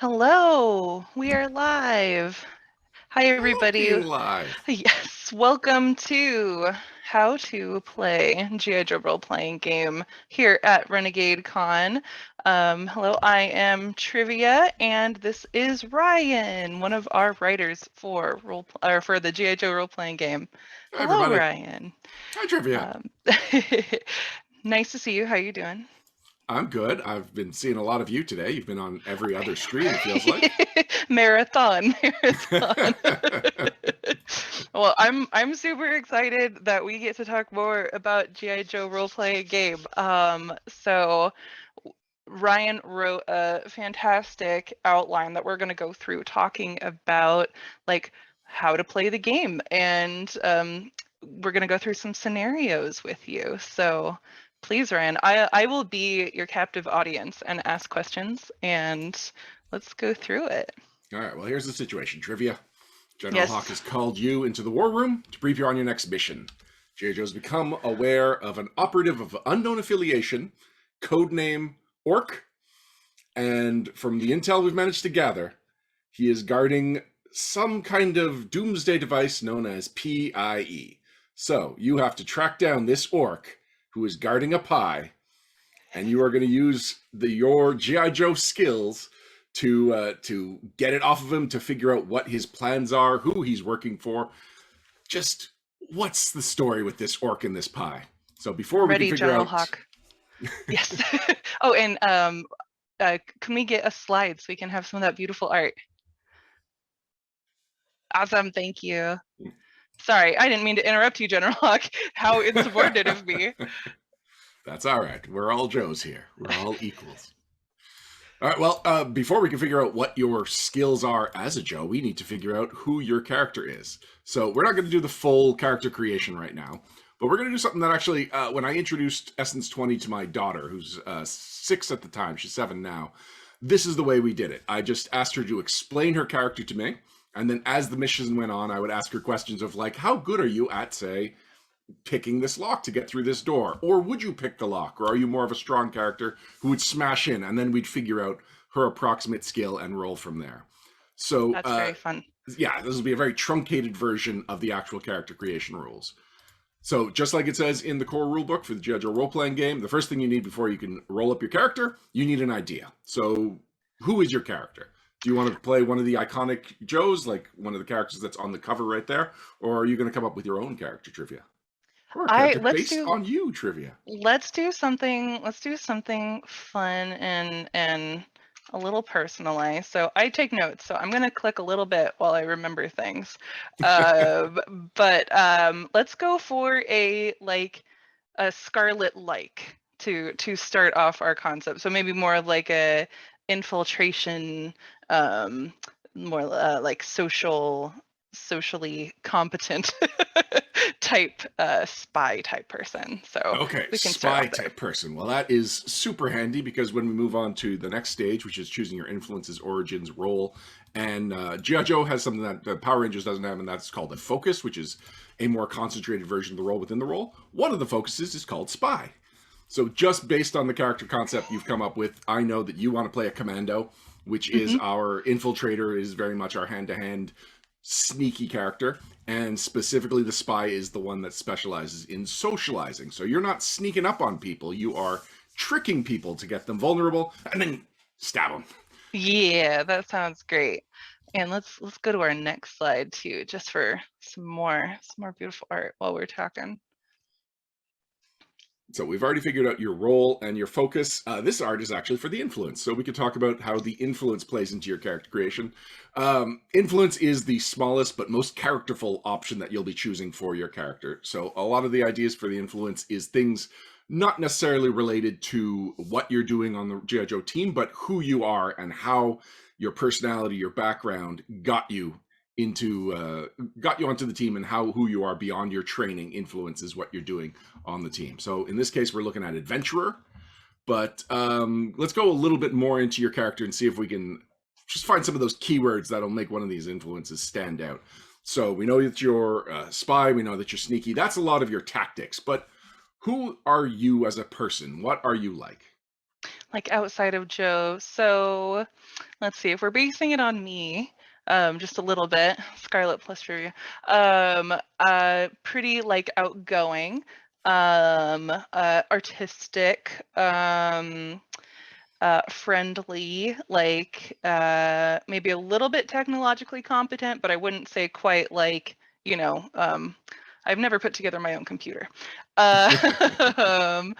Hello, we are live. Hi, I love everybody. being live. Yes, welcome to How to Play G.I. Joe role-playing game here at Renegade Con. Hello, I am Trivia, and this is Ryan, one of our writers for for the G.I. Joe role-playing game. Hi, Hello, everybody. Ryan. Hi, Trivia. Um, nice to see you. How you doing? I'm good. I've been seeing a lot of you today. You've been on every other stream, it feels like. Marathon. Well, I'm super excited that we get to talk more about G.I. Joe role-play game. So Ryan wrote a fantastic outline that we're going to go through talking about like how to play the game, and we're going to go through some scenarios with you. So please, Ryan, I will be your captive audience and ask questions, and let's go through it. All right, well, here's the situation. Trivia. General Hawk Yes. has called you into the war room to brief you on your next mission. G.I. Joe's become aware of an operative of unknown affiliation, codename Orc, and from the intel we've managed to gather, he is guarding some kind of doomsday device known as PIE. So you have to track down this Orc who is guarding a pie, and you are going to use your GI Joe skills to get it off of him, to figure out what his plans are, who he's working for. Just what's the story with this Orc and this pie? So before we can Ready, figure General out, Hawk. Yes. Oh, and can we get a slide so we can have some of that beautiful art? Awesome, thank you. Sorry, I didn't mean to interrupt you, General Hawk. How insubordinate of me. that's all right. We're all Joes here. We're all equals. All right, well, before we can figure out what your skills are as a Joe, we need to figure out who your character is. So we're not going to do the full character creation right now, but we're going to do something that actually, when I introduced Essence 20 to my daughter, who's 6 at the time, she's 7 now, this is the way we did it. I just asked her to explain her character to me, and then as the mission went on, I would ask her questions of like, how good are you at, say, picking this lock to get through this door? Or would you pick the lock? Or are you more of a strong character who would smash in? And then we'd figure out her approximate skill and roll from there. So, That's very fun. yeah, this will be a very truncated version of the actual character creation rules. So, just like it says in the core rulebook for the G.I. Joe role-playing game, the first thing you need before you can roll up your character, you need an idea. So, who is your character? Do you want to play one of the iconic Joes, like one of the characters that's on the cover right there? Or are you going to come up with your own character trivia? Or a I character based on you trivia. let's do something fun and a little personalized. So I take notes, so I'm gonna click a little bit while I remember things. But let's go for a Scarlet like to start off our concept. So maybe more of like a infiltration, more like socially competent type spy type person. So Okay, we can start spy off there. type person. Well, that is super handy because when we move on to the next stage, which is choosing your influences, origins, role, and G.I. Joe has something that the Power Rangers doesn't have, and that's called a focus, which is a more concentrated version of the role within the role. One of the focuses is called spy. So just based on the character concept you've come up with, I know that you want to play a commando, which is our infiltrator, is very much our hand-to-hand sneaky character, and specifically the spy is the one that specializes in socializing. So you're not sneaking up on people, you are tricking people to get them vulnerable and then stab them. Yeah, that sounds great. And let's go to our next slide too, just for some more beautiful art while we're talking. So we've already figured out your role and your focus. This art is actually for the influence. So we could talk about how the influence plays into your character creation. Influence is the smallest but most characterful option that you'll be choosing for your character. So a lot of the ideas for the influence is things not necessarily related to what you're doing on the G.I. Joe team, but who you are and how your personality, your background got you onto the team, and how who you are beyond your training influences what you're doing on the team. So in this case, we're looking at adventurer, but let's go a little bit more into your character and see if we can just find some of those keywords that'll make one of these influences stand out. So we know that you're a spy, we know that you're sneaky. That's a lot of your tactics, but who are you as a person? What are you like? Like outside of Joe. So let's see, if we're basing it on me, just a little bit, Scarlet plus trivia, pretty like outgoing, artistic, friendly, like maybe a little bit technologically competent, but I wouldn't say quite like, you know, I've never put together my own computer. Um,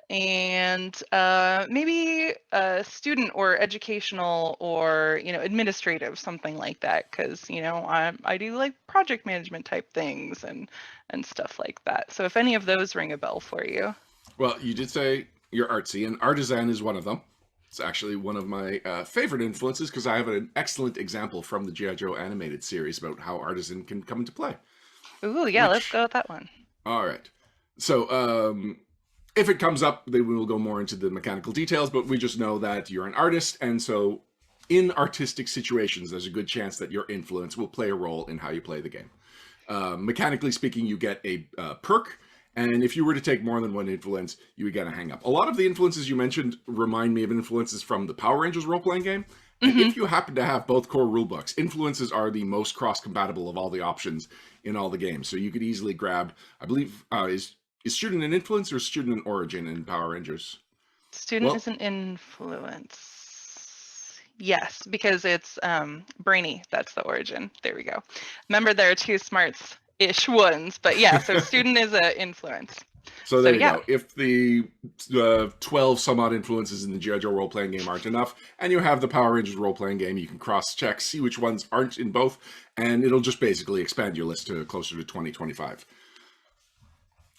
and maybe student or educational or, you know, administrative, something like that, because, you know, I do like project management type things and stuff like that. So if any of those ring a bell for you. Well, you did say you're artsy, and artisan is one of them. It's actually one of my favorite influences because I have an excellent example from the G.I. Joe animated series about how artisan can come into play. Ooh, yeah, let's Which, go with that one. all right. So, if it comes up, then we will go more into the mechanical details, but we just know that you're an artist, and so in artistic situations, there's a good chance that your influence will play a role in how you play the game. Mechanically speaking, you get a perk, and if you were to take more than one influence, you would get a hang up. A lot of the influences you mentioned remind me of influences from the Power Rangers role-playing game. And Mm-hmm. if you happen to have both core rulebooks, influences are the most cross-compatible of all the options in all the games. So you could easily grab, I believe, is student an influence or student an origin in Power Rangers? Student is Well, an influence. Yes, because it's brainy. That's the origin. There we go. Remember, there are two smarts-ish ones, but yeah, so student is an influence. so So there you yeah, go. If the 12 some odd influences in the G.I. Joe role playing game aren't enough, and you have the Power Rangers role playing game, you can cross check, see which ones aren't in both, and it'll just basically expand your list to closer to 2025.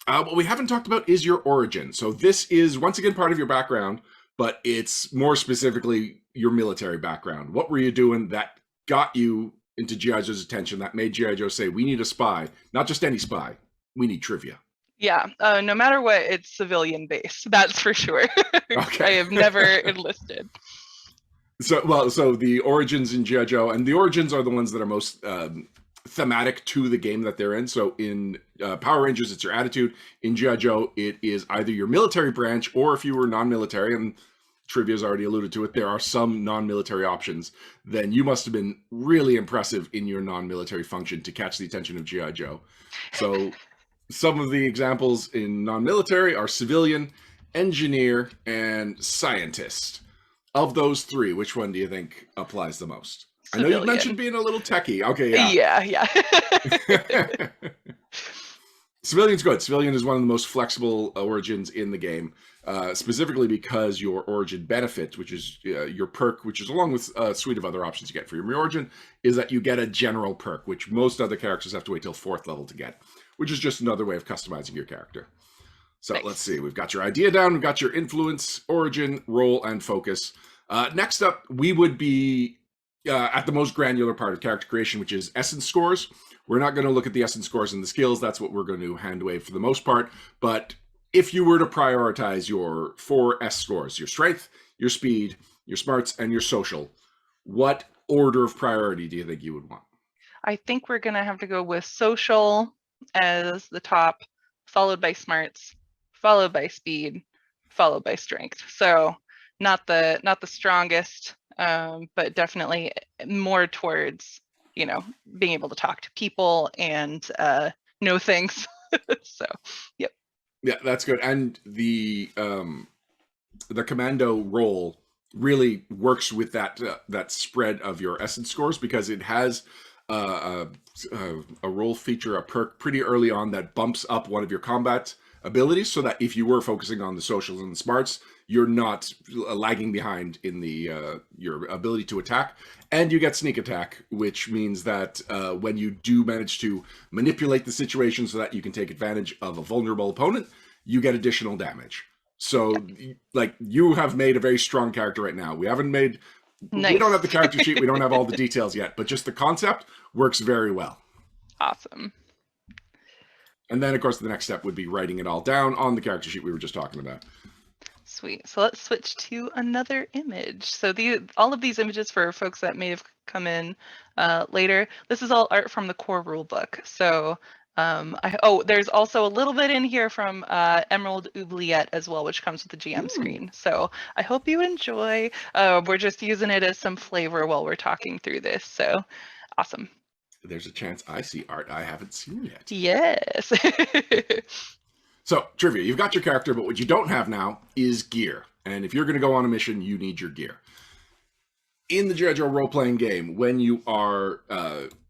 What we haven't talked about is your origin. So this is once again part of your background, but it's more specifically your military background. What were you doing that got you into G.I. Joe's attention, that made G.I. Joe say, we need a spy, not just any spy, we need trivia? yeah. No matter what, it's civilian based. That's for sure. I Okay. have never enlisted. So the origins in G.I. Joe, and the origins are the ones that are most thematic to the game that they're in. So in Power Rangers, it's your attitude. In G.I. Joe, it is either your military branch, or if you were non-military, and Trivia's already alluded to it, there are some non-military options, then you must have been really impressive in your non-military function to catch the attention of G.I. Joe. So some of the examples in non-military are civilian, engineer, and scientist. Of those three, which one do you think applies the most? I know you've mentioned Civilian. being a little techie. Okay, yeah. Yeah, yeah. Civilian's good. Civilian is one of the most flexible origins in the game, specifically because your origin benefit, which is your perk, which is along with a suite of other options you get for your origin, is that you get a general perk, which most other characters have to wait till 4th level to get, which is just another way of customizing your character. So let's Nice. see. We've got your idea down. We've got your influence, origin, role, and focus. Next up, we would be at the most granular part of character creation, which is essence scores. We're not going to look at the essence scores and the skills. That's what we're going to hand wave for the most part. But if you were to prioritize your 4S scores, your strength, your speed, your smarts, and your social, what order of priority do you think you would want? I think we're gonna have to go with social as the top, followed by smarts, followed by speed, followed by strength. So not the strongest, but definitely more towards, you know, being able to talk to people and know things. So yep. Yeah, that's good. And the commando role really works with that spread of your essence scores because it has a role feature, a perk pretty early on that bumps up one of your combat abilities, so that if you were focusing on the socials and the smarts, you're not lagging behind in the your ability to attack. And you get sneak attack, which means that when you do manage to manipulate the situation so that you can take advantage of a vulnerable opponent, you get additional damage. So, like, you have made a very strong character right now. We don't have Nice. the character sheet, we don't have all the details yet, but just the concept works very well. Awesome. And then, of course, the next step would be writing it all down on the character sheet we were just talking about. Sweet. So let's switch to another image. So all of these images for folks that may have come in later, this is all art from the core rulebook. So There's also a little bit in here from Emerald Oubliette as well, which comes with the GM screen. So I hope you enjoy. We're just using it as some flavor while we're talking through this. So awesome. There's a chance I see art I haven't seen yet. Yes. So, trivia, you've got your character, but what you don't have now is gear. And if you're going to go on a mission, you need your gear. In the G.I. Joe role-playing game, when you are...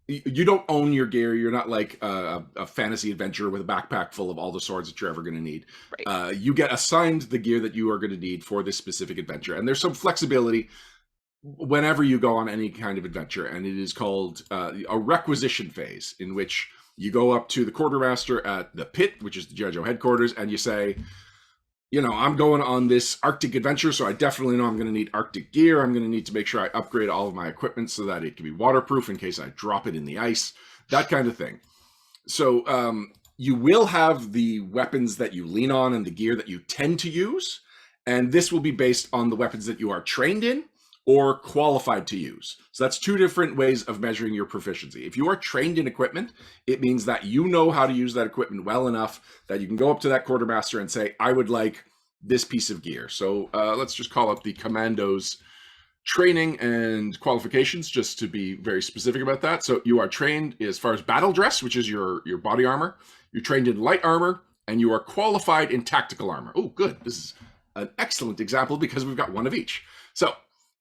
you don't own your gear. You're not like a fantasy adventure with a backpack full of all the swords that you're ever going to need. Right. You get assigned the gear that you are going to need for this specific adventure. And there's some flexibility whenever you go on any kind of adventure. And it is called a requisition phase, in which you go up to the quartermaster at the pit, which is the G.I. Joe headquarters, and you say, you know, I'm going on this Arctic adventure, so I definitely know I'm going to need Arctic gear. I'm going to need to make sure I upgrade all of my equipment so that it can be waterproof in case I drop it in the ice, that kind of thing. So you will have the weapons that you lean on and the gear that you tend to use, and this will be based on the weapons that you are trained in or qualified to use. So that's two different ways of measuring your proficiency. If you are trained in equipment, it means that you know how to use that equipment well enough that you can go up to that quartermaster and say, I would like this piece of gear. So let's just call up the commandos training and qualifications, just to be very specific about that. So you are trained as far as battle dress, which is your body armor. You're trained in light armor, and you are qualified in tactical armor. Oh, good. This is an excellent example because we've got one of each. So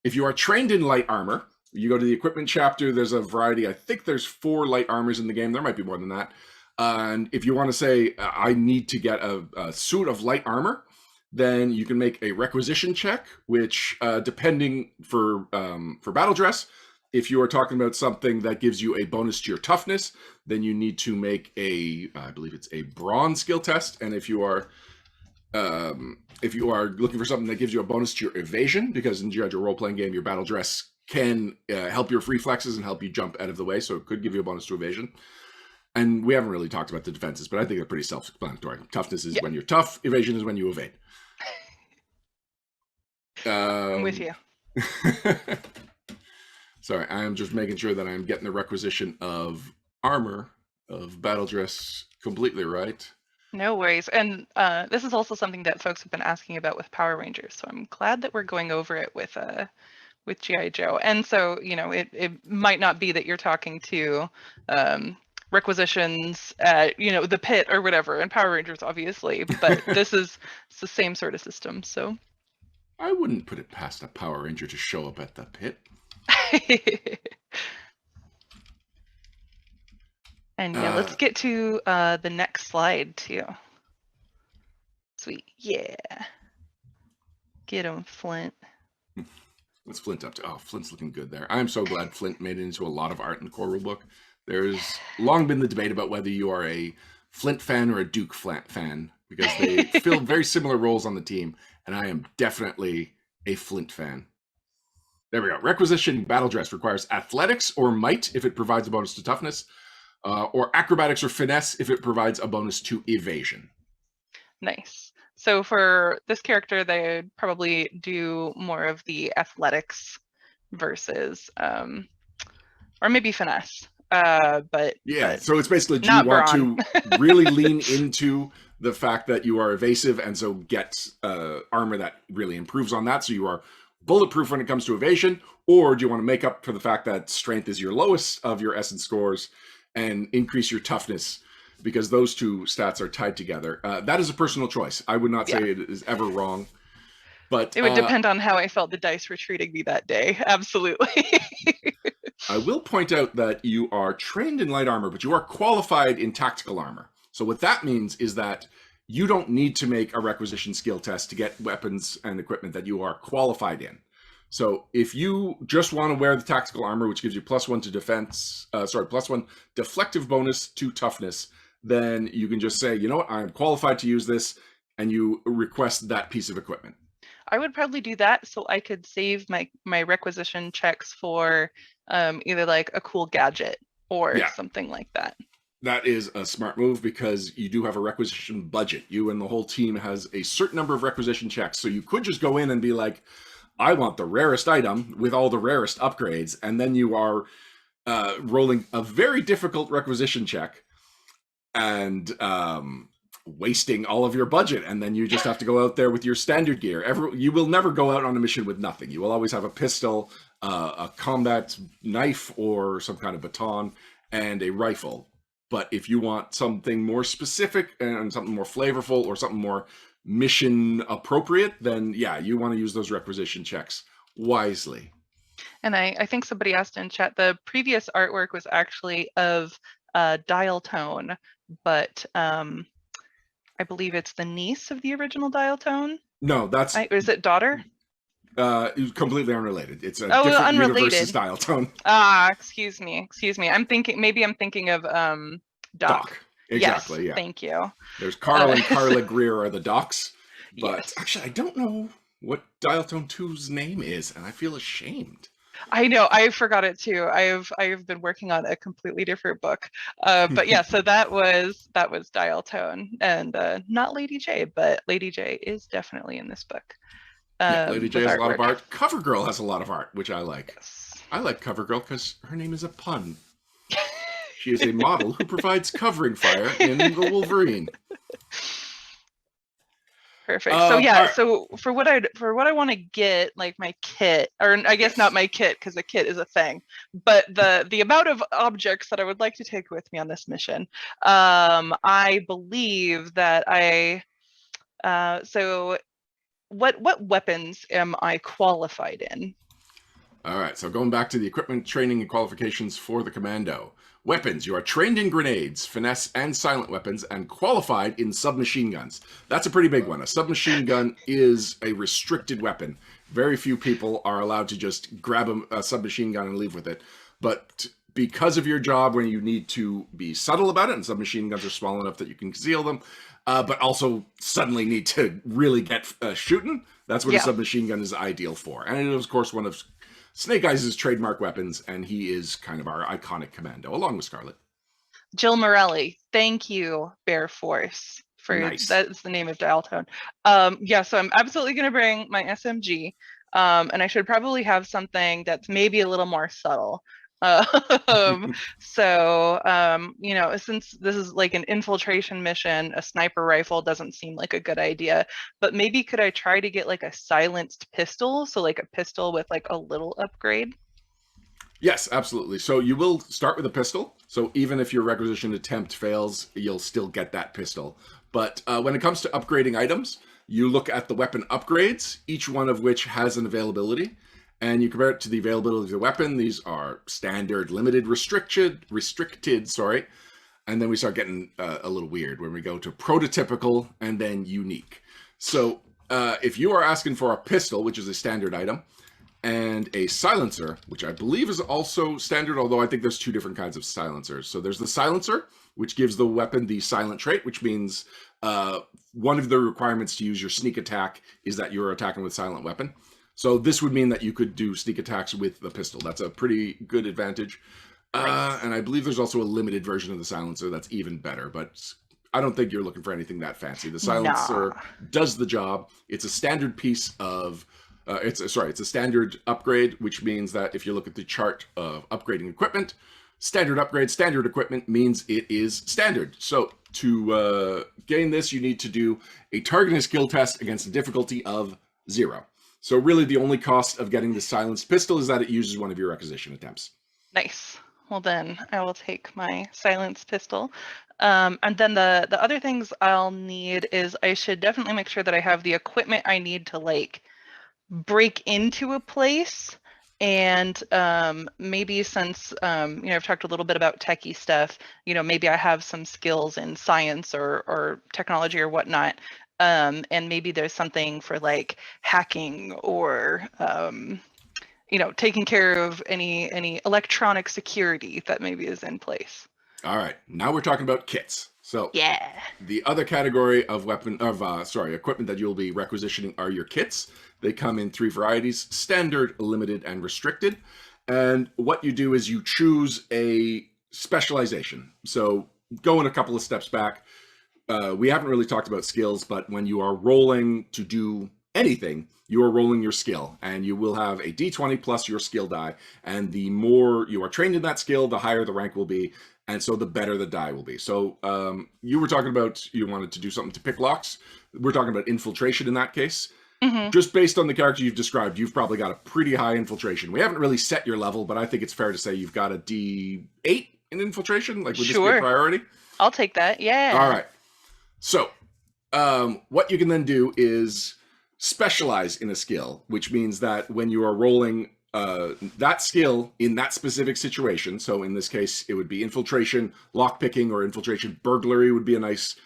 if you are trained in light armor, you go to the equipment chapter, there's a variety. I think there's 4 light armors in the game. There might be more than that. And if you want to say, I need to get a suit of light armor, then you can make a requisition check, which depending for battle dress, if you are talking about something that gives you a bonus to your toughness, then you need to make I believe it's a brawn skill test. And if you are looking for something that gives you a bonus to your evasion, because in G.I. Joe role-playing game, your battle dress can help your reflexes and help you jump out of the way, so it could give you a bonus to evasion. And we haven't really talked about the defenses, but I think they're pretty self-explanatory. Toughness is when you're tough, evasion is when you evade. I'm with you. Sorry, I am just making sure that I'm getting the requisition of armor, of battle dress completely right. No worries. And this is also something that folks have been asking about with Power Rangers. So I'm glad that we're going over it with G.I. Joe. And so, you know, it might not be that you're talking to requisitions at, you know, the pit or whatever, and Power Rangers, obviously, but it's the same sort of system. So I wouldn't put it past a Power Ranger to show up at the pit. And yeah, let's get to the next slide too. Sweet, yeah. Get him, Flint. What's Flint up to? Oh, Flint's looking good there. I'm so glad Flint made it into a lot of art in the core rulebook. There's long been the debate about whether you are a Flint fan or a Duke fan, because they fill very similar roles on the team, and I am definitely a Flint fan. There we go. Requisition battle dress requires athletics or might if it provides a bonus to toughness, or acrobatics or finesse if it provides a bonus to evasion. Nice. So for this character, they'd probably do more of the athletics versus, or maybe finesse. But so it's basically, do you want to really lean into the fact that you are evasive and so get armor that really improves on that, so you are bulletproof when it comes to evasion, or do you want to make up for the fact that strength is your lowest of your essence scores and increase your toughness, because those two stats are tied together? That is a personal choice. I would not say it is ever wrong, but it would depend on how I felt the dice were treating me that day. Absolutely. I will point out that you are trained in light armor, but you are qualified in tactical armor. So what that means is that you don't need to make a requisition skill test to get weapons and equipment that you are qualified in. So if you just want to wear the tactical armor, which gives you +1 to defense, +1 deflective bonus to toughness, then you can just say, you know what, I'm qualified to use this, and you request that piece of equipment. I would probably do that so I could save my requisition checks for either like a cool gadget or something like that. That is a smart move, because you do have a requisition budget. You and the whole team has a certain number of requisition checks. So you could just go in and be like, I want the rarest item with all the rarest upgrades. And then you are rolling a very difficult requisition check and wasting all of your budget, and then you just have to go out there with your standard gear. You will never go out on a mission with nothing. You will always have a pistol, a combat knife or some kind of baton, and a rifle. But if you want something more specific and something more flavorful or something more mission appropriate, then yeah, you want to use those requisition checks wisely. And I think somebody asked in chat, the previous artwork was actually of Dial Tone, but I believe it's the niece of the original Dial Tone. No, that's... Is it daughter? Completely unrelated. It's a Oh, different unrelated. universe's Dial Tone. Excuse me. I'm thinking of Doc. Exactly, yes, yeah. Thank you. There's Carl and Carla Greer are the Docs, but yes. Actually I don't know what Dial Tone 2's name is, and I feel ashamed. I know, I forgot it too. I've been working on a completely different book. But yeah, so that was Dial Tone, and not Lady J, but Lady J is definitely in this book. Yeah, Lady J has artwork. a lot of art. CoverGirl has a lot of art, which I like. Yes. I like CoverGirl because her name is a pun. She is a model who provides covering fire in the Wolverine. Perfect. So yeah, right. so for what I want to get, like my kit, or I guess not my kit because the kit is a thing, but the amount of objects that I would like to take with me on this mission, I believe that so what weapons am I qualified in? All right, so going back to the equipment, training, and qualifications for the commando. Weapons. You are trained in grenades, finesse, and silent weapons, and qualified in submachine guns. That's a pretty big one. A submachine gun is a restricted weapon. Very few people are allowed to just grab a submachine gun and leave with it. But because of your job, when you need to be subtle about it, and submachine guns are small enough that you can conceal them, but also suddenly need to really get shooting, that's what a submachine gun is ideal for. And it is, of course, one of Snake Eyes' trademark weapons, and he is kind of our iconic commando, along with Scarlet. Jill Morelli, thank you, Bear Force, for nice. That's the name of Dial Tone. Yeah, so I'm absolutely going to bring my SMG, and I should probably have something that's maybe a little more subtle. You know, since this is like an infiltration mission, a sniper rifle doesn't seem like a good idea, but maybe could I try to get like a silenced pistol? So like a pistol with like a little upgrade? Yes, absolutely. So you will start with a pistol. So even if your requisition attempt fails, you'll still get that pistol. But when it comes to upgrading items, you look at the weapon upgrades, each one of which has an availability. And you compare it to the availability of the weapon. These are standard, limited, restricted, and then we start getting a little weird when we go to prototypical and then unique. So if you are asking for a pistol, which is a standard item, and a silencer, which I believe is also standard, although I think there's two different kinds of silencers. So there's the silencer, which gives the weapon the silent trait, which means one of the requirements to use your sneak attack is that you're attacking with silent weapon. So this would mean that you could do sneak attacks with the pistol. That's a pretty good advantage. And I believe there's also a limited version of the silencer that's even better, but I don't think you're looking for anything that fancy. The silencer does the job. It's a standard piece of... it's a standard upgrade, which means that if you look at the chart of upgrading equipment, standard upgrade, standard equipment means it is standard. So to gain this, you need to do a targeting skill test against a difficulty of 0. So really the only cost of getting the silenced pistol is that it uses one of your requisition attempts. Nice. Well then, I will take my silenced pistol. And then the other things I'll need is I should definitely make sure that I have the equipment I need to like break into a place. And maybe since I've talked a little bit about techie stuff, maybe I have some skills in science or technology or whatnot, and maybe there's something for like hacking or taking care of any electronic security that maybe is in place. All right, now we're talking about kits. So yeah, the other category of equipment that you'll be requisitioning are your kits. They come in 3 varieties: standard, limited, and restricted. And what you do is you choose a specialization. So going a couple of steps back, we haven't really talked about skills, but when you are rolling to do anything, you are rolling your skill, and you will have a d20 plus your skill die. And the more you are trained in that skill, the higher the rank will be. and so the better the die will be. So you were talking about you wanted to do something to pick locks. We're talking about infiltration in that case. Mm-hmm. Just based on the character you've described, you've probably got a pretty high infiltration. We haven't really set your level, but I think it's fair to say you've got a D8 in infiltration. Like, would this be a priority? I'll take that. Yeah. All right. So what you can then do is specialize in a skill, which means that when you are rolling that skill in that specific situation, so in this case, it would be infiltration, lockpicking, or infiltration burglary would be a nice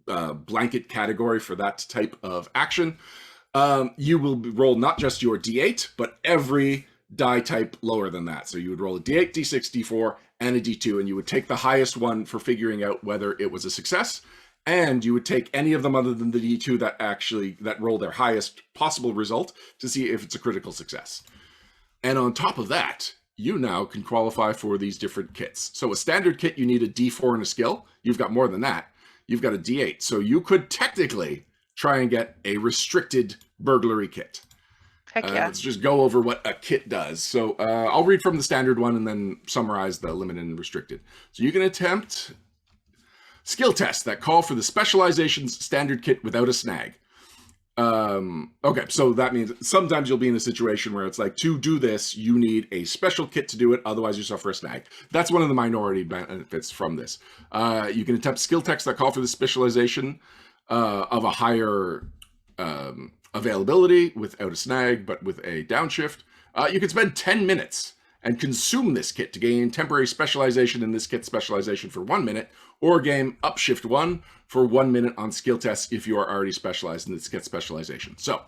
blanket category for that type of action. You will roll not just your D8, but every die type lower than that. So you would roll a D8, D6, D4, and a D2, and you would take the highest one for figuring out whether it was a success. And you would take any of them other than the D2 that roll their highest possible result to see if it's a critical success. And on top of that, you now can qualify for these different kits. So a standard kit, you need a D4 and a skill. You've got more than that. You've got a D8. So you could technically try and get a restricted burglary kit. Heck yeah. Let's just go over what a kit does. So I'll read from the standard one and then summarize the limited and restricted. So you can attempt skill tests that call for the specializations standard kit without a snag. Okay, so that means sometimes you'll be in a situation where it's like, to do this, you need a special kit to do it, otherwise you suffer a snag. That's one of the minority benefits from this. You can attempt skill tests that call for the specialization of a higher availability without a snag, but with a downshift. You can spend 10 minutes and consume this kit to gain temporary specialization in this kit specialization for 1 minute, or gain upshift 1 for 1 minute on skill tests if you are already specialized in this kit specialization. So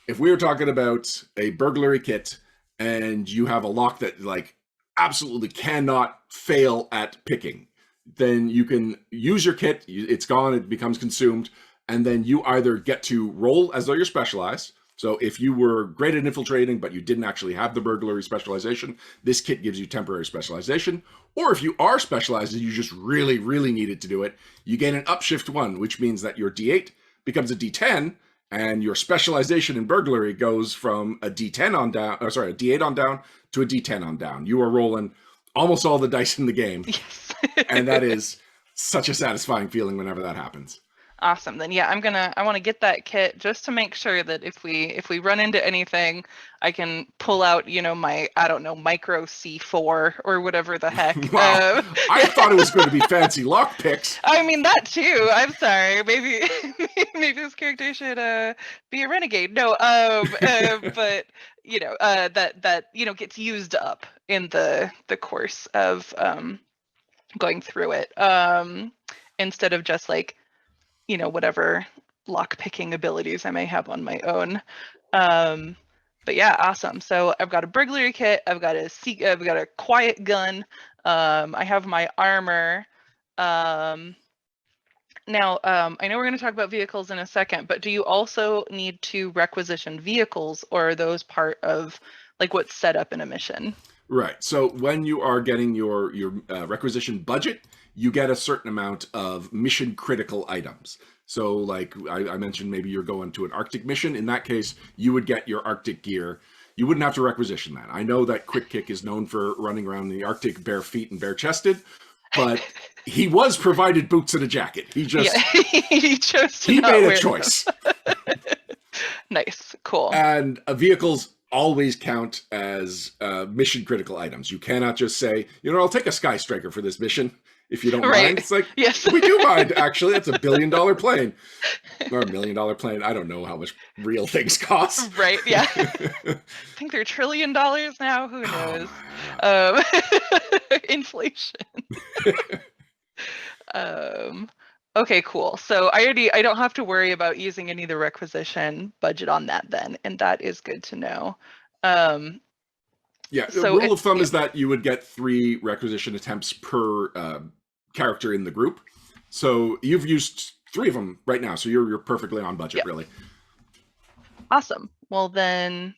if we were talking about a burglary kit and you have a lock that like absolutely cannot fail at picking, then you can use your kit, it's gone, it becomes consumed, and then you either get to roll as though you're specialized. So if you were great at infiltrating, but you didn't actually have the burglary specialization, this kit gives you temporary specialization. Or if you are specialized and you just really, really needed to do it, you gain an upshift 1, which means that your D8 becomes a D10, and your specialization in burglary goes from a D10 on down, or sorry, a D8 on down to a D10 on down. You are rolling almost all the dice in the game. Yes. And that is such a satisfying feeling whenever that happens. Awesome. Then yeah, I want to get that kit just to make sure that if we run into anything, I can pull out, my, I don't know, micro C4 or whatever the heck. Wow. I thought it was going to be fancy lock picks. I mean, that too. I'm sorry. Maybe this character should be a renegade. No, but that gets used up in the course of going through it. Instead of just like, whatever lock-picking abilities I may have on my own. But yeah, awesome. So I've got a burglary kit. I've got a quiet gun. I have my armor. Now, I know we're going to talk about vehicles in a second, but do you also need to requisition vehicles, or are those part of like what's set up in a mission? Right. So when you are getting your requisition budget, you get a certain amount of mission critical items. So like I mentioned, maybe you're going to an Arctic mission. In that case, you would get your Arctic gear. You wouldn't have to requisition that. I know that Quick Kick is known for running around the Arctic bare feet and bare chested, but he was provided boots and a jacket. He just he chose to he not made wear a choice. Nice, cool. And vehicles always count as mission critical items. You cannot just say, I'll take a Sky Striker for this mission if you don't mind. It's like, yes, we do mind, actually. It's $1 billion plane. Or $1 million plane. I don't know how much real things cost. Right, yeah. I think they're $1 trillion now. Who knows? Inflation. Okay, cool. So I don't have to worry about using any of the requisition budget on that then, and that is good to know. Yeah, the rule of thumb is that you would get 3 requisition attempts per character in the group. So you've used 3 of them right now, so you're perfectly on budget, really. Awesome. Well then,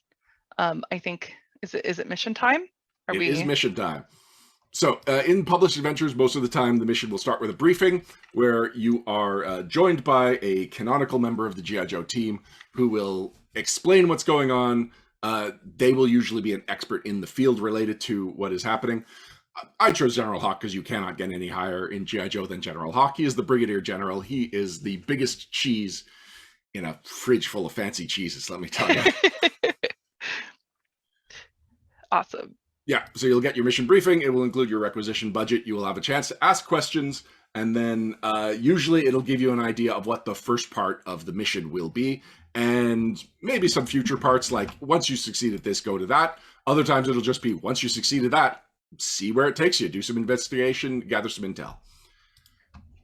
I think is it mission time? It is mission time. So in published adventures, most of the time the mission will start with a briefing where you are joined by a canonical member of the G.I. Joe team who will explain what's going on. They will usually be an expert in the field related to what is happening. I chose General Hawk because you cannot get any higher in G.I. Joe than General Hawk. He is the Brigadier General. He is the biggest cheese in a fridge full of fancy cheeses, let me tell you. Awesome. Yeah, so you'll get your mission briefing. It will include your requisition budget. You will have a chance to ask questions, and then usually it'll give you an idea of what the first part of the mission will be, and maybe some future parts, like once you succeed at this, go to that. Other times it'll just be, once you succeed at that, see where it takes you, do some investigation, gather some intel.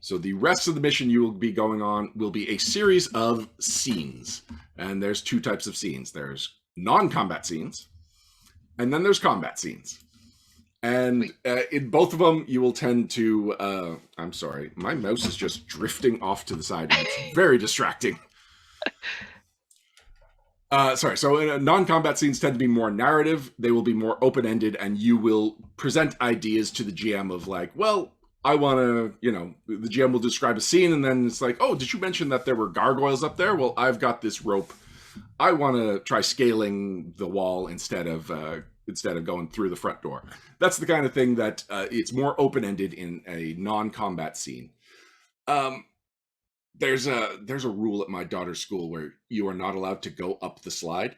So the rest of the mission you will be going on will be a series of scenes, and there's two types of scenes. There's non-combat scenes, and then there's combat scenes. And in both of them, you will tend to... I'm sorry, my mouse is just drifting off to the side, and it's very distracting. Sorry, so non-combat scenes tend to be more narrative. They will be more open-ended, and you will present ideas to the GM of like, well, I want to, the GM will describe a scene, and then it's like, oh, did you mention that there were gargoyles up there? Well, I've got this rope. I want to try scaling the wall instead of going through the front door. That's the kind of thing that it's more open-ended in a non-combat scene. There's a rule at my daughter's school where you are not allowed to go up the slide.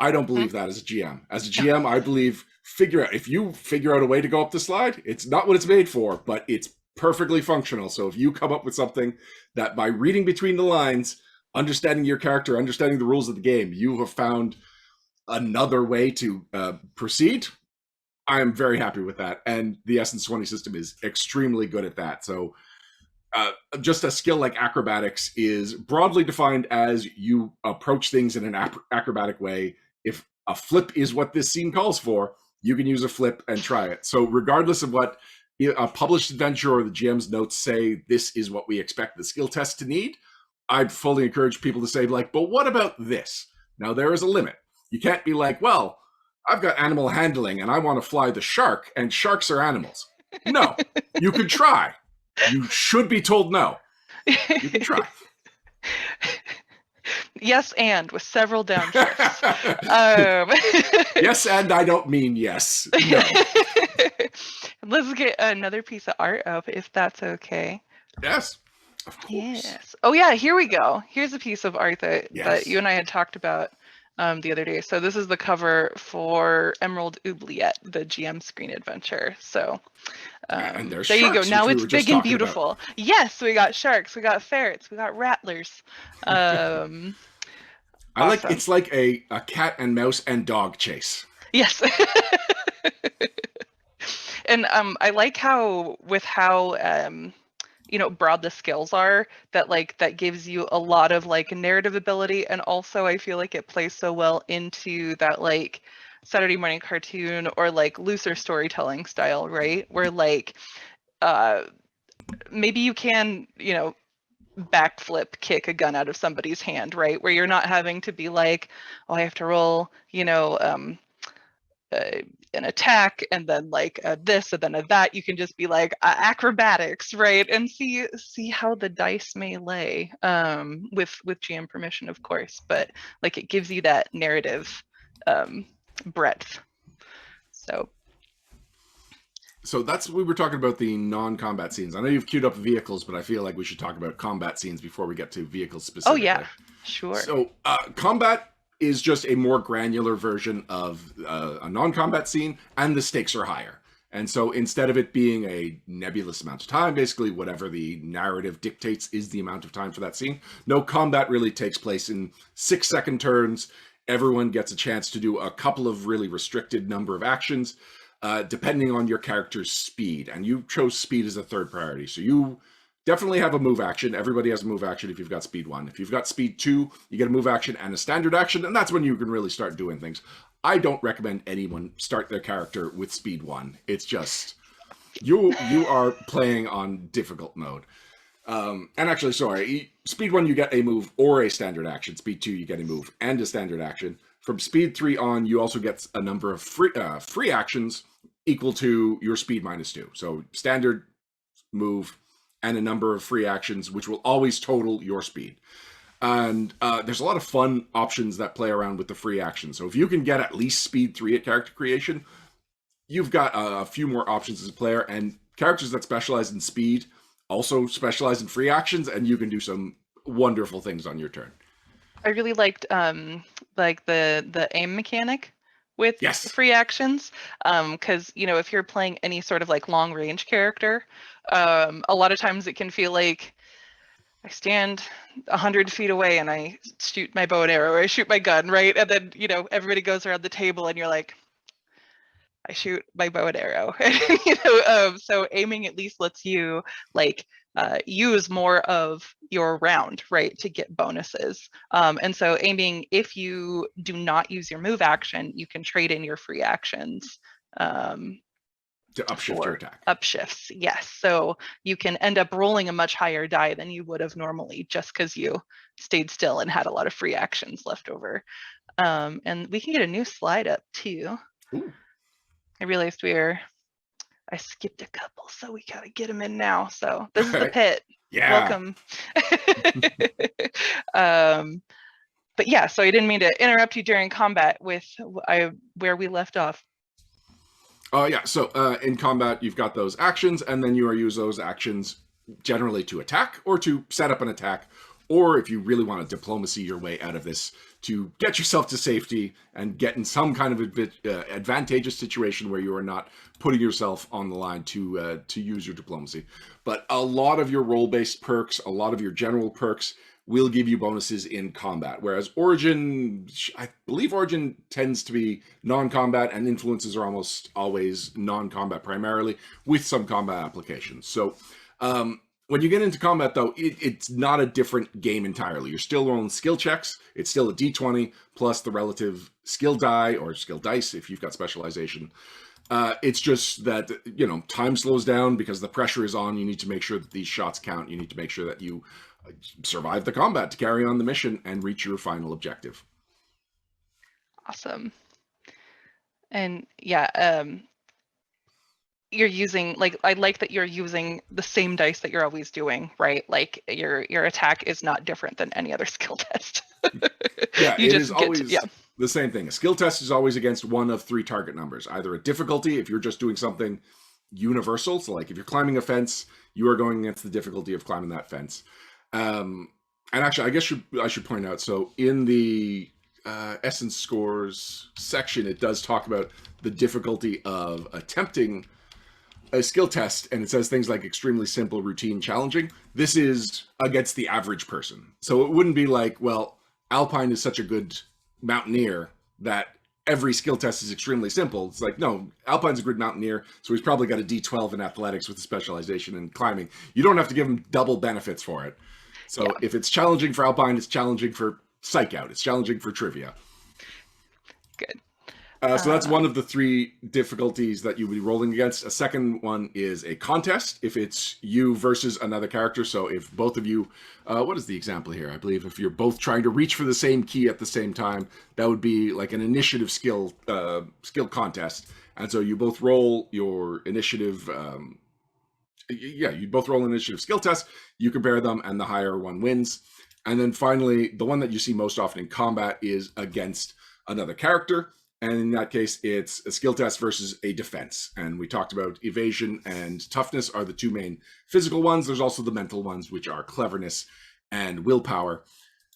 I don't believe that as a GM. As a GM, I believe if you figure out a way to go up the slide, it's not what it's made for, but it's perfectly functional. So if you come up with something that by reading between the lines, understanding your character, understanding the rules of the game, you have found another way to proceed, I am very happy with that. And the Essence 20 system is extremely good at that. So just a skill like acrobatics is broadly defined as you approach things in an acrobatic way. If a flip is what this scene calls for, you can use a flip and try it. So regardless of what a published adventure or the GM's notes say, this is what we expect the skill test to need, I'd fully encourage people to say, like, but what about this? Now, there is a limit. You can't be like, well, I've got animal handling and I want to fly the shark, and sharks are animals. No, you could try. You should be told no. You can try. Yes, and with several downshifts. Yes, and I don't mean yes. No. Let's get another piece of art up, if that's okay. Yes, of course. Yes. Oh yeah, here we go. Here's a piece of art that you and I had talked about the other day. So this is the cover for Emerald Oubliette, the GM screen adventure. So and there's there sharks, you go. Now it's big and beautiful. About. Yes, we got sharks, we got ferrets, we got rattlers. I like it's like a cat and mouse and dog chase. Yes. And I like how broad the skills are, that gives you a lot of like narrative ability, and also I feel like it plays so well into that like Saturday morning cartoon or like looser storytelling style, right? Where like maybe you can, backflip kick a gun out of somebody's hand, right? Where you're not having to be like, oh, I have to roll, an attack and then like this and then a that. You can just be like acrobatics, right? And see how the dice may lay, with GM permission, of course, but like it gives you that narrative breadth. So that's, we were talking about the non-combat scenes. I know you've queued up vehicles, but I feel like we should talk about combat scenes before we get to vehicles specifically. Oh yeah, sure. So combat is just a more granular version of a non-combat scene, and the stakes are higher. And so instead of it being a nebulous amount of time, basically whatever the narrative dictates is the amount of time for that scene, no, combat really takes place in 6-second turns. Everyone gets a chance to do a couple of really restricted number of actions, depending on your character's speed. And you chose speed as a third priority. So you definitely have a move action. Everybody has a move action if you've got speed 1. If you've got speed 2, you get a move action and a standard action, and that's when you can really start doing things. I don't recommend anyone start their character with speed 1. It's just, you are playing on difficult mode. And actually, sorry, speed 1 you get a move or a standard action. Speed 2 you get a move and a standard action. From speed 3 on, you also get a number of free actions equal to your speed -2. So standard, move, and a number of free actions, which will always total your speed. And there's a lot of fun options that play around with the free actions. So if you can get at least speed 3 at character creation, you've got a few more options as a player, and characters that specialize in speed also specialize in free actions, and you can do some wonderful things on your turn. I really liked like the aim mechanic with Yes. free actions, because you know, if you're playing any sort of like long range character, a lot of times it can feel like I stand 100 feet away and I shoot my bow and arrow, or I shoot my gun, right? And then, you know, everybody goes around the table and you're like, I shoot my bow and arrow. You know, so aiming at least lets you like use more of your round, right, to get bonuses. And so aiming, if you do not use your move action, you can trade in your free actions To upshift your attack. Upshifts, yes. So you can end up rolling a much higher die than you would have normally, just because you stayed still and had a lot of free actions left over. And we can get a new slide up too. Ooh. I realized I skipped a couple, so we gotta get them in now. So this is the Alright. pit. Yeah. Welcome. But yeah, so I didn't mean to interrupt you during combat with where we left off. Yeah, so in combat, you've got those actions, and then you use those actions generally to attack or to set up an attack, or if you really want to diplomacy your way out of this, to get yourself to safety and get in some kind of advantageous situation where you are not putting yourself on the line to use your diplomacy. But a lot of your role-based perks, a lot of your general perks will give you bonuses in combat, whereas Origin, I believe Origin tends to be non-combat, and influences are almost always non-combat primarily, with some combat applications. So when you get into combat, though, it's not a different game entirely. You're still rolling skill checks. It's still a d20 plus the relative skill die, or skill dice if you've got specialization. It's just that, you know, time slows down because the pressure is on. You need to make sure that these shots count. You need to make sure that you survive the combat to carry on the mission and reach your final objective. Awesome. And yeah, you're using, like, I like that you're using the same dice that you're always doing, right? Like your attack is not different than any other skill test. Yeah, you it just is get always the same thing. A skill test is always against one of three target numbers, either a difficulty if you're just doing something universal. So like if you're climbing a fence, you are going against the difficulty of climbing that fence. And actually, I guess I should point out, so in the essence scores section, it does talk about the difficulty of attempting a skill test, and it says things like extremely simple, routine, challenging. This is against the average person. So it wouldn't be like, well, Alpine is such a good mountaineer that every skill test is extremely simple. It's like, no, Alpine's a good mountaineer, so he's probably got a D12 in athletics with a specialization in climbing. You don't have to give him double benefits for it. So if it's challenging for Alpine, it's challenging for Psych Out. It's challenging for Trivia. Good. So that's one of the three difficulties that you would be rolling against. A second one is a contest, if it's you versus another character. So if both of you, what is the example here? I believe if you're both trying to reach for the same key at the same time, that would be like an initiative skill contest. And so you both roll your initiative. You both roll an initiative skill test. You compare them, and the higher one wins. And then finally, the one that you see most often in combat is against another character. And in that case, it's a skill test versus a defense. And we talked about evasion and toughness are the two main physical ones. There's also the mental ones, which are cleverness and willpower.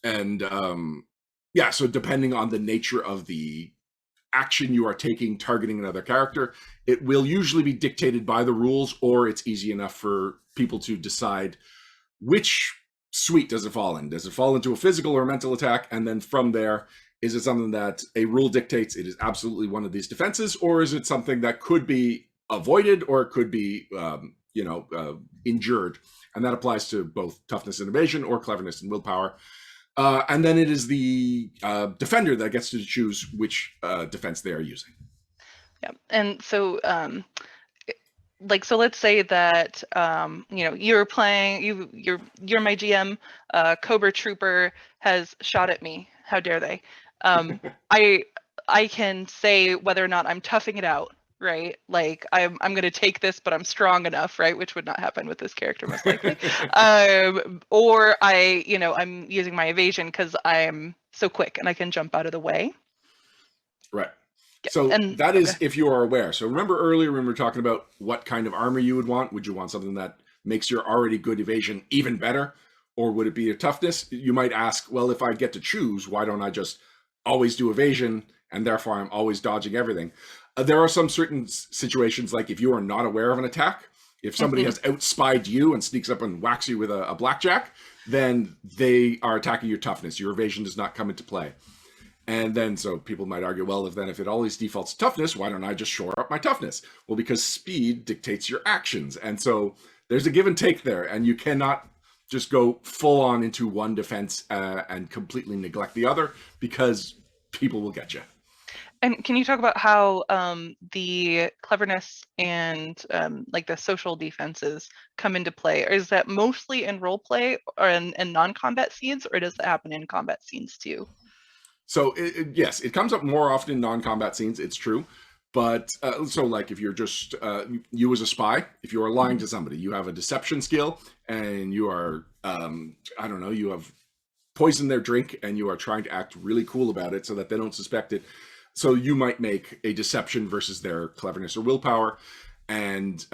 And so depending on the nature of the action you are taking targeting another character, it will usually be dictated by the rules, or it's easy enough for people to decide which suite does it fall in. Does it fall into a physical or a mental attack? And then from there, is it something that a rule dictates it is absolutely one of these defenses, or is it something that could be avoided, or it could be, endured? And that applies to both toughness and evasion, or cleverness and willpower. And then it is the defender that gets to choose which defense they are using. Yeah, and so so let's say that you're playing, you're my GM, Cobra Trooper has shot at me. How dare they? I can say whether or not I'm toughing it out, right? Like I'm going to take this, but I'm strong enough, right? Which would not happen with this character most likely. Or I'm using my evasion because I'm so quick and I can jump out of the way. Right. Yeah. So And that okay. is if you are aware. So remember earlier when we were talking about what kind of armor you would want? Would you want something that makes your already good evasion even better? Or would it be a toughness? You might ask, well, if I get to choose, why don't I just always do evasion and therefore I'm always dodging everything? There are some certain situations, like if you are not aware of an attack, if somebody Mhm. has outspied you and sneaks up and whacks you with a blackjack, then they are attacking your toughness. Your evasion does not come into play. And then, so people might argue, well, if it always defaults toughness, why don't I just shore up my toughness? Well, because speed dictates your actions. And so there's a give and take there. And you cannot just go full on into one defense and completely neglect the other, because people will get you. And can you talk about how the cleverness and like the social defenses come into play? Or is that mostly in role play or in non-combat scenes, or does that happen in combat scenes too? So yes, it comes up more often in non-combat scenes. It's true, but so like if you're just you as a spy, if you're lying Mhm. to somebody, you have a deception skill, and you are I don't know, you have poisoned their drink, and you are trying to act really cool about it so that they don't suspect it. So you might make a deception versus their cleverness or willpower. And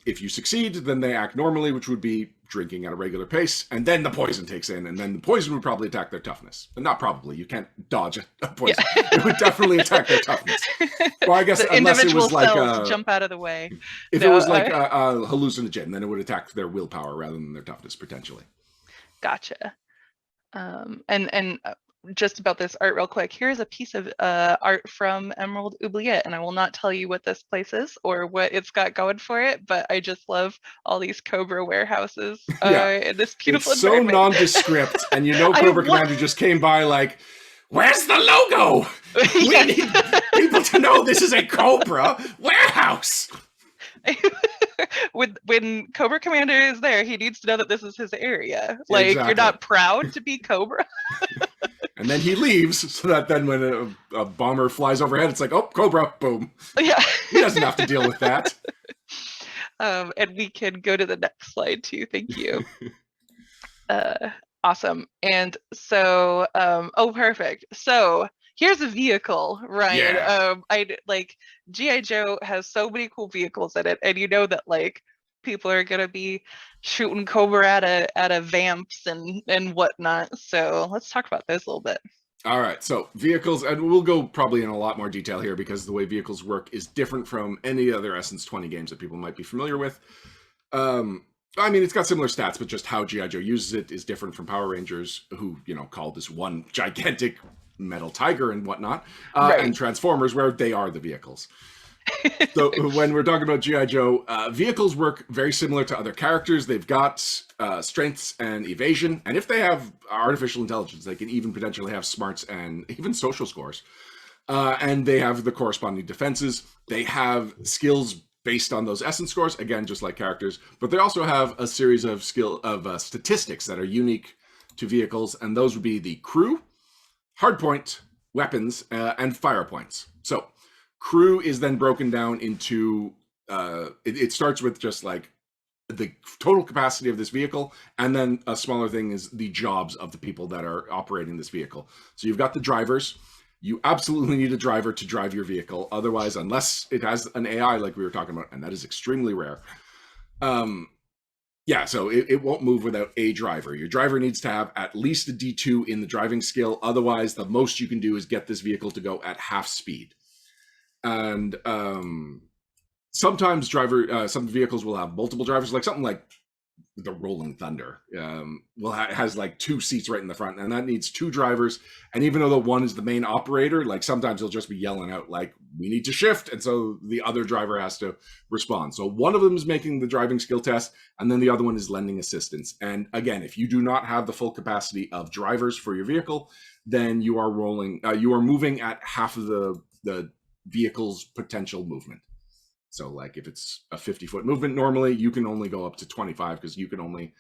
if you succeed, then they act normally, which would be drinking at a regular pace. And then the poison takes in, and then the poison would probably attack their toughness. But not probably. You can't dodge a Yeah. poison. It would definitely attack their toughness. Well, I guess The unless it individual was like cells jump out of the way. if it No, was like a hallucinogen, then it would attack their willpower rather than their toughness potentially. gotcha. And just about this art real quick, here's a piece of art from Emerald Oubliette, and I will not tell you what this place is or what it's got going for it, but I just love all these Cobra warehouses Yeah, in this it's beautiful so environment. nondescript, and I Cobra Commander just came by like, "Where's the logo? We yes. need people to know this is a Cobra warehouse." When Cobra Commander is there, he needs to know that this is his area. Like, you're Exactly. not proud to be Cobra. And then he leaves, so that then when a bomber flies overhead, it's like, "Oh, Cobra, boom." Yeah. He doesn't have to deal with that. And we can go to the next slide too. Thank you. Awesome. And so, oh, perfect. So here's a vehicle, Ryan. Yeah. I like GI Joe has so many cool vehicles in it, and you know that like people are gonna be shooting Cobra at a vamps and whatnot. So let's talk about those a little bit. All right, so vehicles, and we'll go probably in a lot more detail here because the way vehicles work is different from any other Essence 20 games that people might be familiar with. I mean, it's got similar stats, but just how G.I. Joe uses it is different from Power Rangers, who, call this one gigantic metal tiger and whatnot, Right. and Transformers, where they are the vehicles. So when we're talking about G.I. Joe, vehicles work very similar to other characters. They've got strengths and evasion, and if they have artificial intelligence, they can even potentially have smarts and even social scores. And they have the corresponding defenses. They have skills based on those essence scores, again, just like characters, but they also have a series of statistics that are unique to vehicles, and those would be the crew, hardpoint, weapons, and fire points. So crew is then broken down into it starts with just like the total capacity of this vehicle, and then a smaller thing is the jobs of the people that are operating this vehicle. So you've got the drivers. You absolutely need a driver to drive your vehicle. Otherwise, unless it has an AI like we were talking about, and that is extremely rare, yeah, so it won't move without a driver. Your driver needs to have at least a D2 in the driving skill. Otherwise, the most you can do is get this vehicle to go at half speed. And sometimes some vehicles will have multiple drivers, like something like the Rolling Thunder has like 2 seats right in the front, and that needs 2 drivers. And even though the one is the main operator, like sometimes he'll just be yelling out like, "We need to shift," and so the other driver has to respond. So one of them is making the driving skill test, and then the other one is lending assistance. And again, if you do not have the full capacity of drivers for your vehicle, then you are moving at half of the vehicle's potential movement. So like if it's a 50-foot movement, normally you can only go up to 25 because you can only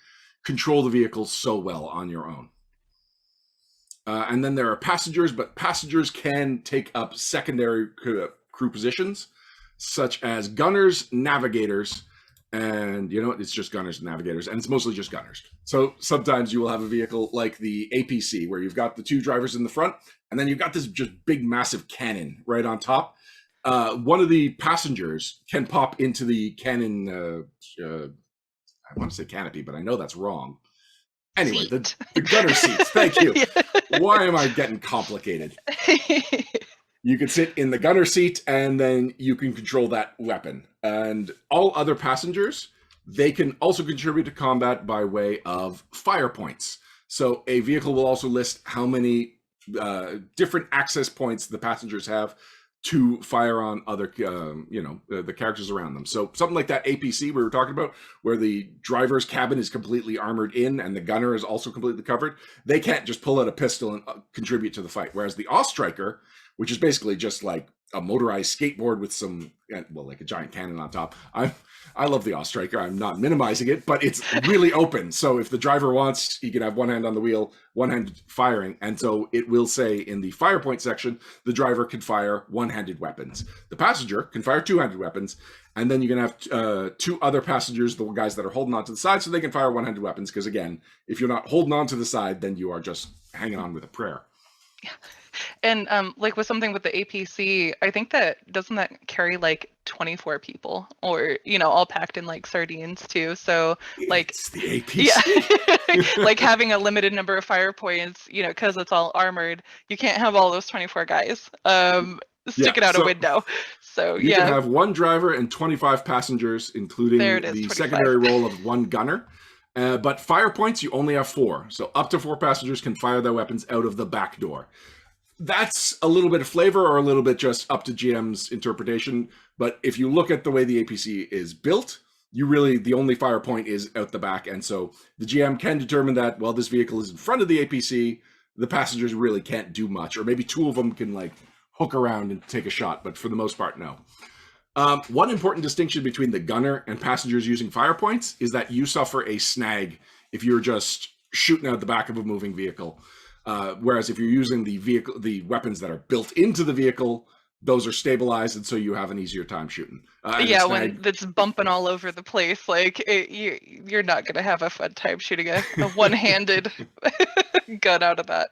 control the vehicle so well on your own. And then there are passengers, but passengers can take up secondary crew positions, such as gunners, navigators, and it's just gunners and navigators, and it's mostly just gunners. So sometimes you will have a vehicle like the APC, where you've got the 2 drivers in the front, and then you've got this just big, massive cannon right on top. one of the passengers can pop into the cannon. I want to say canopy, but I know that's wrong. Anyway, Seat. the gunner seats. Thank you. Yeah. Why am I getting complicated? You can sit in the gunner seat, and then you can control that weapon. And all other passengers, they can also contribute to combat by way of fire points. So a vehicle will also list how many different access points the passengers have to fire on other, the characters around them. So something like that APC we were talking about, where the driver's cabin is completely armored in and the gunner is also completely covered, they can't just pull out a pistol and contribute to the fight. Whereas the Ostriker, which is basically just like a motorized skateboard with some, well, like a giant cannon on top. I love the Ostriker. I'm not minimizing it, but it's really open. So if the driver wants, he can have one hand on the wheel, one hand firing. And so it will say in the fire point section, the driver can fire one-handed weapons. The passenger can fire two-handed weapons. And then you can have two other passengers, the guys that are holding on to the side, so they can fire one-handed weapons. Because again, if you're not holding on to the side, then you are just hanging on with a prayer. Yeah. And like with something with the APC, I think doesn't that carry like 24 people, or all packed in like sardines too. So like it's the APC. Yeah. Like having a limited number of fire points, because it's all armored, you can't have all those 24 guys sticking out a window. So you can have one driver and 25 passengers, including the 25. secondary role of one gunner. But fire points, you only have 4. So up to 4 passengers can fire their weapons out of the back door. That's a little bit of flavor, or a little bit just up to GM's interpretation. But if you look at the way the APC is built, the only fire point is out the back. And so the GM can determine that, well, this vehicle is in front of the APC, the passengers really can't do much. Or maybe 2 of them can like hook around and take a shot. But for the most part, no. One important distinction between the gunner and passengers using fire points is that you suffer a snag if you're just shooting out the back of a moving vehicle. Whereas if you're using the weapons that are built into the vehicle, those are stabilized, and so you have an easiar time shooting. When it's bumping all over the place, like you're not going to have a fun time shooting a one-handed gun out of that.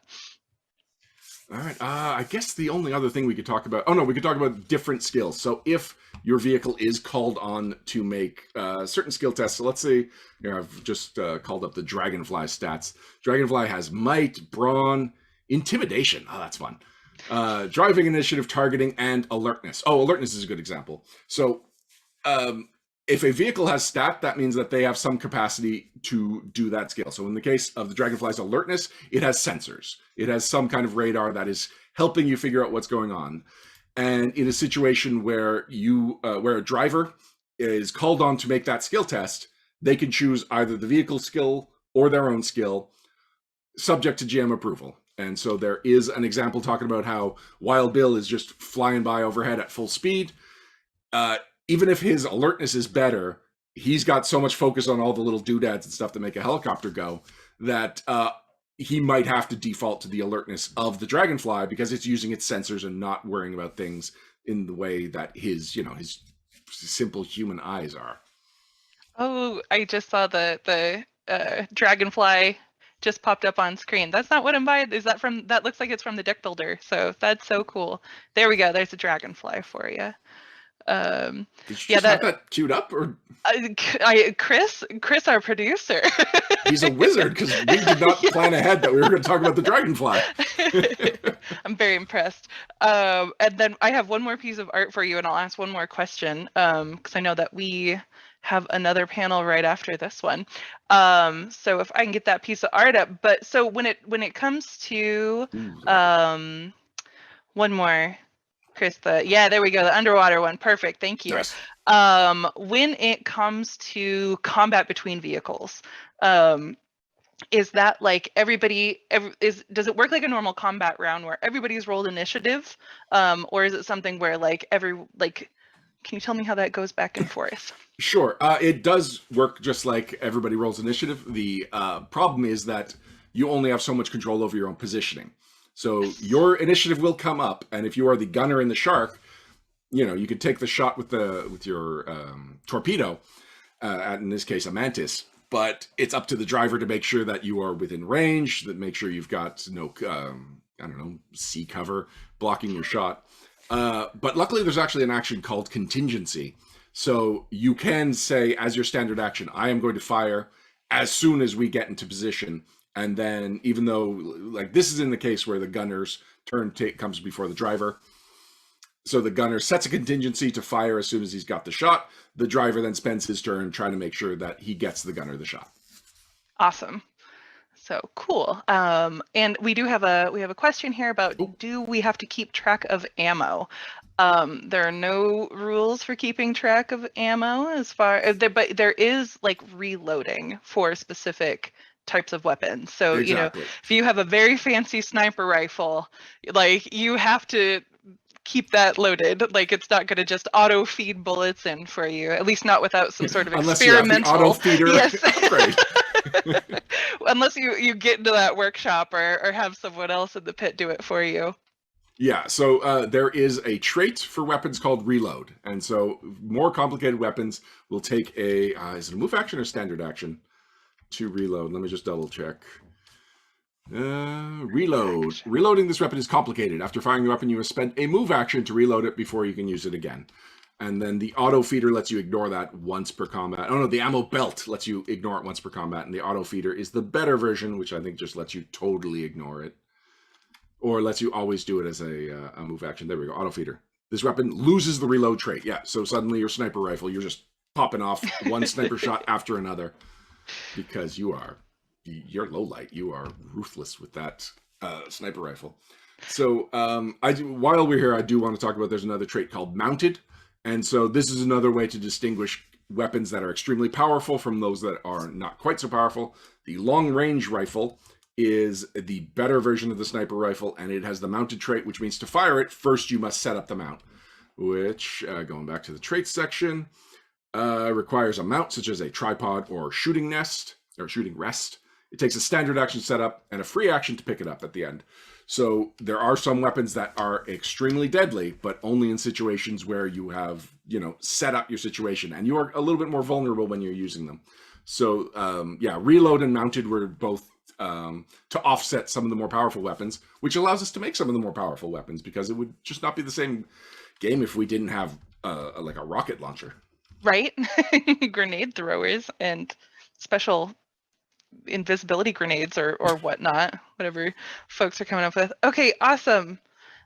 All right. I guess the only other thing we could talk about... we could talk about different skills. So if your vehicle is called on to make certain skill tests, so let's say, I've just called up the Dragonfly stats. Dragonfly has might, brawn, intimidation. Oh, that's fun. Driving, initiative, targeting, and alertness. Oh, alertness is a good example. So if a vehicle has stat, that means that they have some capacity to do that skill. So in the case of the Dragonfly's alertness, it has sensors. It has some kind of radar that is helping you figure out what's going on. And in a situation where where a driver is called on to make that skill test, they can choose either the vehicle skill or their own skill, subject to GM approval. And so there is an example talking about how Wild Bill is just flying by overhead at full speed. Even if his alertness is better, he's got so much focus on all the little doodads and stuff that make a helicopter go that he might have to default to the alertness of the Dragonfly because it's using its sensors and not worrying about things in the way that his simple human eyes are. Oh, I just saw the Dragonfly just popped up on screen. That's not what I'm buying. That looks like it's from the deck builder. So that's so cool. There we go. There's a Dragonfly for you. Did you just have that queued up, or Chris, our producer? He's a wizard, because we did not plan ahead that we were going to talk about the Dragonfly. I'm very impressed. And then I have one more piece of art for you, and I'll ask one more question because I know that we have another panel right after this one. So if I can get that piece of art up. But so when it comes to one more. Chris, there we go, the underwater one. Perfect, thank you. Nice. When it comes to combat between vehicles, is that like does it work like a normal combat round where everybody's rolled initiative, or is it something where can you tell me how that goes back and forth? Sure, it does work just like everybody rolls initiative. The problem is that you only have so much control over your own positioning. So your initiative will come up, and if you are the gunner in the shark, you could take the shot with your torpedo, in this case a mantis. But it's up to the driver to make sure that you are within range, that make sure you've got no sea cover blocking your shot. But luckily, there's actually an action called contingency. So you can say, as your standard action, I am going to fire as soon as we get into position. And then, even though, like, this is in the case where the gunner's turn comes before the driver. So the gunner sets a contingency to fire as soon as he's got the shot. The driver then spends his turn trying to make sure that he gets the gunner the shot. Awesome. So cool. And we have a question here about, do we have to keep track of ammo? There are no rules for keeping track of ammo but there is like reloading for specific types of weapons. So, exactly. If you have a very fancy sniper rifle, like, you have to keep that loaded. Like, it's not going to just auto feed bullets in for you, at least not without some sort of unless experimental. You have the auto feeder yes. upgrade. Unless you get into that workshop or have someone else in the pit do it for you. Yeah, so there is a trait for weapons called reload. And so more complicated weapons will take is it a move action or standard action to reload? Let me just double check. Reload. Reloading this weapon is complicated. After firing the weapon, you must spend a move action to reload it before you can use it again. And then the auto feeder lets you ignore that once per combat. Oh no, the ammo belt lets you ignore it once per combat. And the auto feeder is the better version, which I think just lets you totally ignore it. Or lets you always do it as a move action. There we go, auto feeder. This weapon loses the reload trait. Yeah, so suddenly your sniper rifle, you're just popping off one sniper shot after another. Because you're low light. You are ruthless with that sniper rifle. So while we're here, I do want to talk about there's another trait called mounted. And so this is another way to distinguish weapons that are extremely powerful from those that are not quite so powerful. The long range rifle is the better version of the sniper rifle, and it has the mounted trait, which means to fire it, first you must set up the mount, which, going back to the traits section, requires a mount such as a tripod or shooting nest, or shooting rest. It takes a standard action setup and a free action to pick it up at the end. So there are some weapons that are extremely deadly, but only in situations where you have, set up your situation, and you are a little bit more vulnerable when you're using them. So reload and mounted were both to offset some of the more powerful weapons, which allows us to make some of the more powerful weapons, because it would just not be the same game if we didn't have like a rocket launcher. Right? Grenade throwers and special invisibility grenades or whatnot, whatever folks are coming up with. Okay, awesome.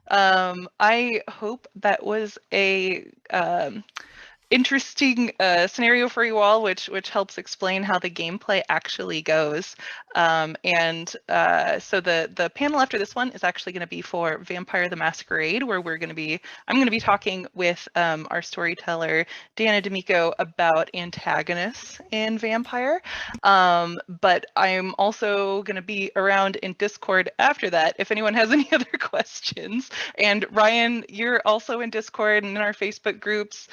I hope that was a interesting scenario for you all, which helps explain how the gameplay actually goes. So the panel after this one is actually going to be for Vampire the Masquerade, where I'm going to be talking with our storyteller Dana D'Amico about antagonists in Vampire. But I'm also going to be around in Discord after that if anyone has any other questions. And Ryan, you're also in Discord and in our Facebook groups.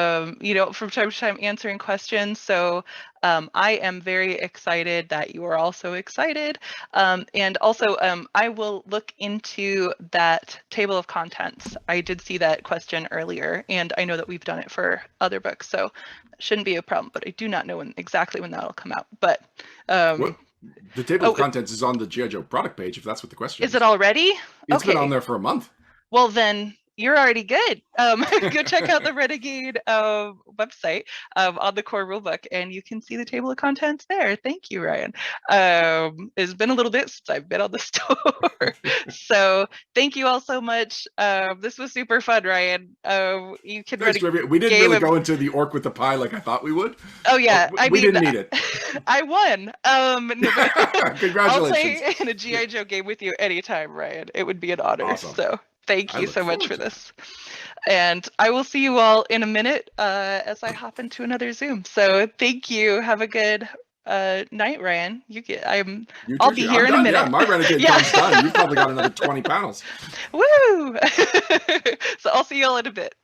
From time to time answering questions. So I am very excited that you are also excited. And also, I will look into that table of contents. I did see that question earlier, and I know that we've done it for other books, so that shouldn't be a problem, but I do not know exactly when that'll come out. But the table of contents is on the G.I. Joe product page, if that's what the question is. Is it already? It's been on there for a month. Well, then you're already good. Go check out the Renegade website on the core rulebook, and you can see the table of contents there. Thank you, Ryan. It's been a little bit since I've been on the store. So thank you all so much. This was super fun, Ryan. You can Thanks, we didn't really go into the orc with the pie like I thought we would. Oh yeah, we didn't need it. I won. Congratulations. I'll play in a G.I. Joe game with you anytime, Ryan. It would be an honor. Awesome. So thank you so much for this. And I will see you all in a minute as I hop into another Zoom. So thank you. Have a good night, Ryan. I'll be here in a minute. Yeah, my Renegade time's done. You've probably got another 20 panels. Woo! So I'll see you all in a bit.